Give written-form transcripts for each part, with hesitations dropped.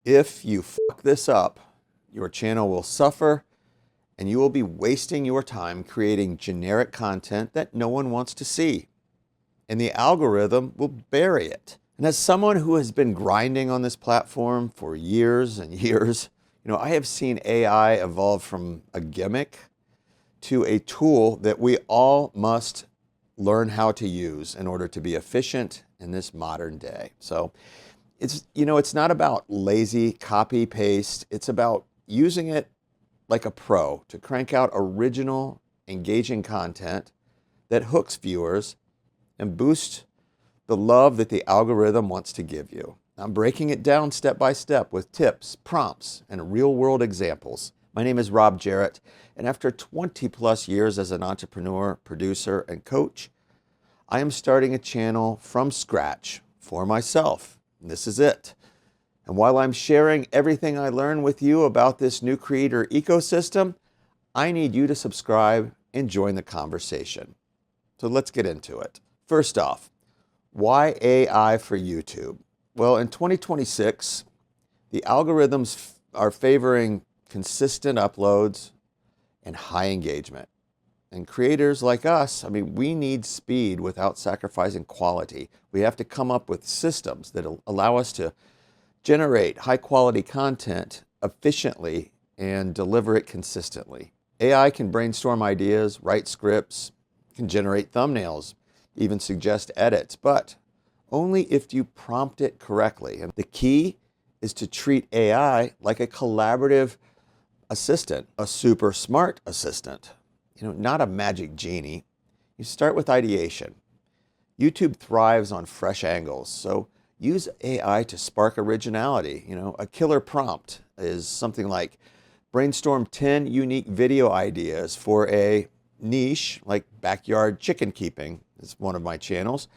If you fuck this up, your channel will suffer and you will be wasting your time creating generic content that no one wants to see. And the algorithm will bury it. And as someone who has been grinding on this platform for years and years, I have seen AI evolve from a gimmick to a tool that we all must learn how to use in order to be efficient in this modern day. So it's not about lazy copy paste. It's about using it like a pro to crank out original, engaging content that hooks viewers and boosts the love that the algorithm wants to give you. I'm breaking it down step by step with tips, prompts, and real-world examples. My name is Rob Jarrett, and after 20 plus years as an entrepreneur, producer, and coach, I am starting a channel from scratch for myself. And this is it. And while I'm sharing everything I learned with you about this new creator ecosystem, I need you to subscribe and join the conversation. So let's get into it. First off, why AI for YouTube? Well, in 2026, the algorithms are favoring consistent uploads and high engagement. And creators like us, we need speed without sacrificing quality. We have to come up with systems that allow us to generate high quality content efficiently and deliver it consistently. AI can brainstorm ideas, write scripts, can generate thumbnails, even suggest edits, but only if you prompt it correctly. And the key is to treat AI like a collaborative assistant, a super smart assistant, not a magic genie. You start with ideation. YouTube thrives on fresh angles, so use AI to spark originality. A killer prompt is something like brainstorm 10 unique video ideas for a niche like backyard chicken keeping, is one of my channels,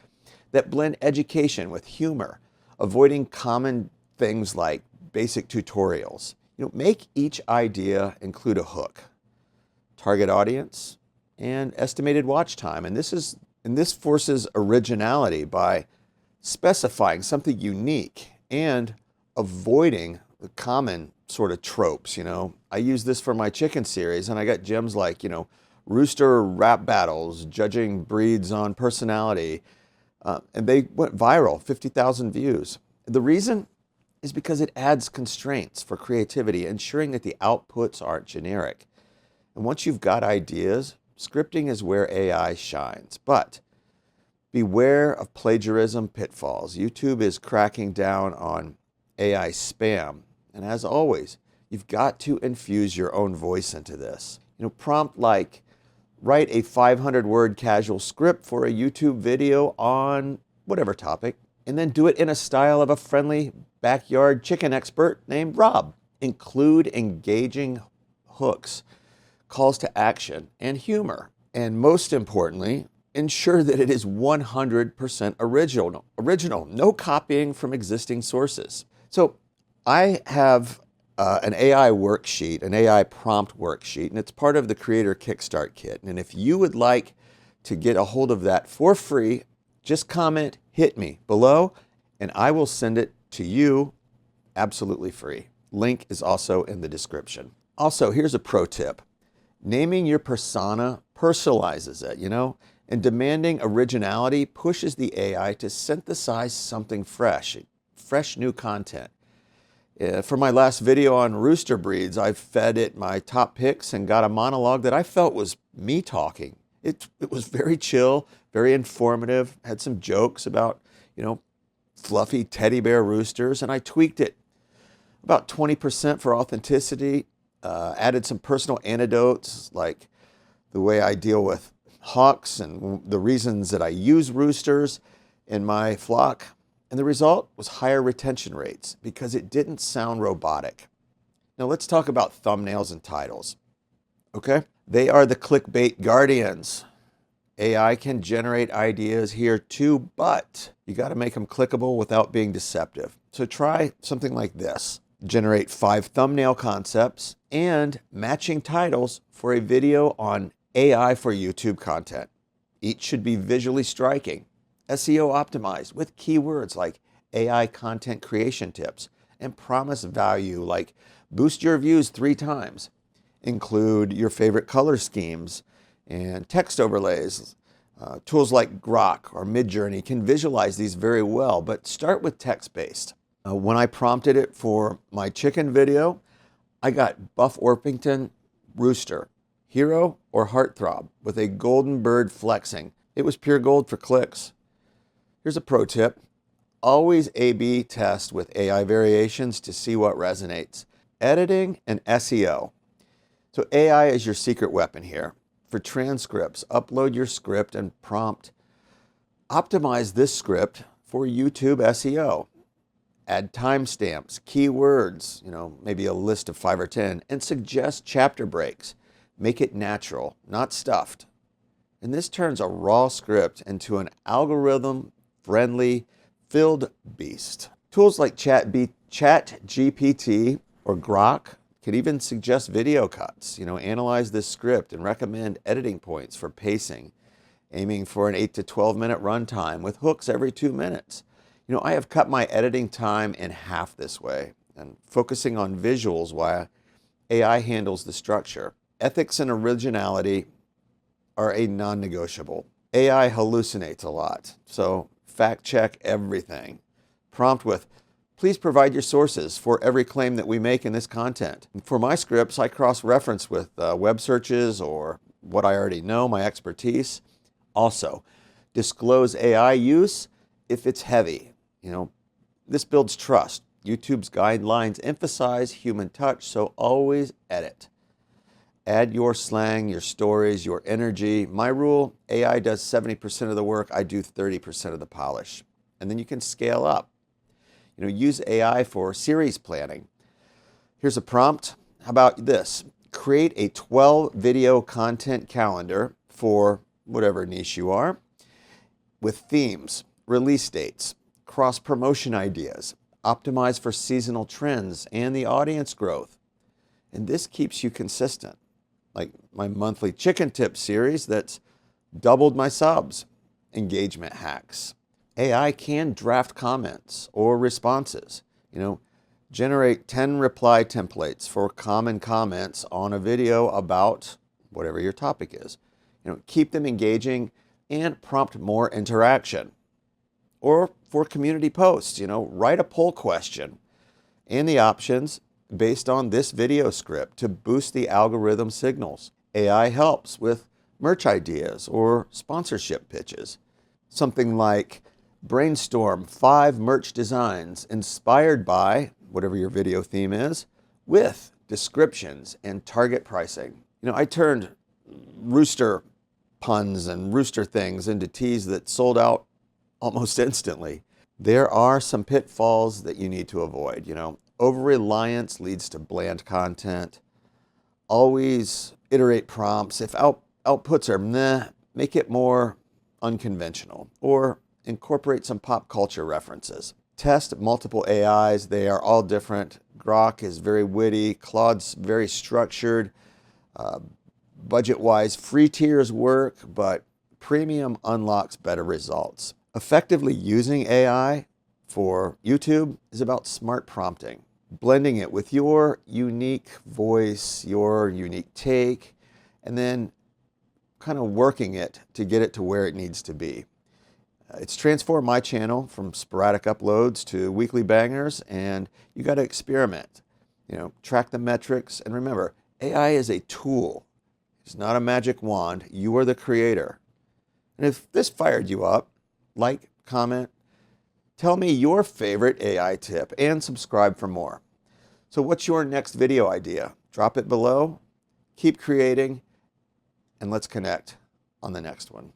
that blend education with humor, avoiding common things like basic tutorials. Make each idea include a hook, target audience, and estimated watch time. And this forces originality by specifying something unique and avoiding the common sort of tropes. I use this for my chicken series, and I got gems like, rooster rap battles, judging breeds on personality, and they went viral, 50,000 views. The reason is because it adds constraints for creativity, ensuring that the outputs aren't generic. And once you've got ideas, scripting is where AI shines. But beware of plagiarism pitfalls. YouTube is cracking down on AI spam. And as always, you've got to infuse your own voice into this. Prompt like, write a 500-word casual script for a YouTube video on whatever topic, and then do it in a style of a friendly backyard chicken expert named Rob. Include engaging hooks, calls to action, and humor. And most importantly, ensure that it is 100% original, no copying from existing sources. So I have an AI worksheet, an AI prompt worksheet, and it's part of the Creator Kickstart Kit. And if you would like to get a hold of that for free, just comment, hit me below, and I will send it to you absolutely free. Link is also in the description. Also, here's a pro tip. Naming your persona personalizes it, and demanding originality pushes the AI to synthesize something fresh new content. For my last video on rooster breeds, I fed it my top picks and got a monologue that I felt was me talking. It was very chill, very informative, had some jokes about, fluffy teddy bear roosters, and I tweaked it about 20% for authenticity, added some personal anecdotes like the way I deal with hawks and the reasons that I use roosters in my flock. And the result was higher retention rates because it didn't sound robotic. Now let's talk about thumbnails and titles. Okay? They are the clickbait guardians. AI can generate ideas here too, but you got to make them clickable without being deceptive. So try something like this. Generate 5 thumbnail concepts and matching titles for a video on AI for YouTube content. Each should be visually striking, SEO optimized with keywords like AI content creation tips, and promise value like boost your views 3 times. Include your favorite color schemes and text overlays. Tools like Grok or Midjourney can visualize these very well, but start with text-based. When I prompted it for my chicken video, I got Buff Orpington Rooster, Hero or Heartthrob with a golden bird flexing. It was pure gold for clicks. Here's a pro tip. Always A/B test with AI variations to see what resonates. Editing and SEO. So AI is your secret weapon here. For transcripts, upload your script and prompt. Optimize this script for YouTube SEO. Add timestamps, keywords, maybe a list of 5 or 10, and suggest chapter breaks. Make it natural, not stuffed. And this turns a raw script into an algorithm-friendly, filled beast. Tools like ChatGPT or Grok can even suggest video cuts, analyze this script and recommend editing points for pacing, aiming for an 8 to 12 minute runtime with hooks every 2 minutes. I have cut my editing time in half this way and focusing on visuals while AI handles the structure. Ethics and originality are a non-negotiable. AI hallucinates a lot, so fact check everything. Prompt with, please provide your sources for every claim that we make in this content. For my scripts, I cross-reference with web searches or what I already know, my expertise. Also, disclose AI use if it's heavy. This builds trust. YouTube's guidelines emphasize human touch, so always edit. Add your slang, your stories, your energy. My rule, AI does 70% of the work, I do 30% of the polish. And then you can scale up. Use AI for series planning. Here's a prompt. How about this? Create a 12 video content calendar for whatever niche you are with themes, release dates, cross-promotion ideas, optimize for seasonal trends and the audience growth. And this keeps you consistent. Like my monthly chicken tip series that's doubled my subs. Engagement hacks. AI can draft comments or responses. Generate 10 reply templates for common comments on a video about whatever your topic is. Keep them engaging and prompt more interaction. Or for community posts, write a poll question and the options based on this video script to boost the algorithm signals. AI helps with merch ideas or sponsorship pitches. Something like brainstorm 5 merch designs inspired by whatever your video theme is with descriptions and target pricing. I turned rooster puns and rooster things into teas that sold out almost instantly. There are some pitfalls that you need to avoid. Over-reliance leads to bland content. Always iterate prompts. If outputs are meh, make it more unconventional or incorporate some pop culture references. Test multiple AIs. They are all different. Grok is very witty. Claude's very structured. Budget-wise, free tiers work, but premium unlocks better results. Effectively using AI for YouTube is about smart prompting, blending it with your unique voice, your unique take, and then kind of working it to get it to where it needs to be. It's transformed my channel from sporadic uploads to weekly bangers, and you got to experiment. Track the metrics, and remember, AI is a tool. It's not a magic wand. You are the creator. And if this fired you up, like, comment, tell me your favorite AI tip, and subscribe for more. So what's your next video idea? Drop it below, keep creating, and let's connect on the next one.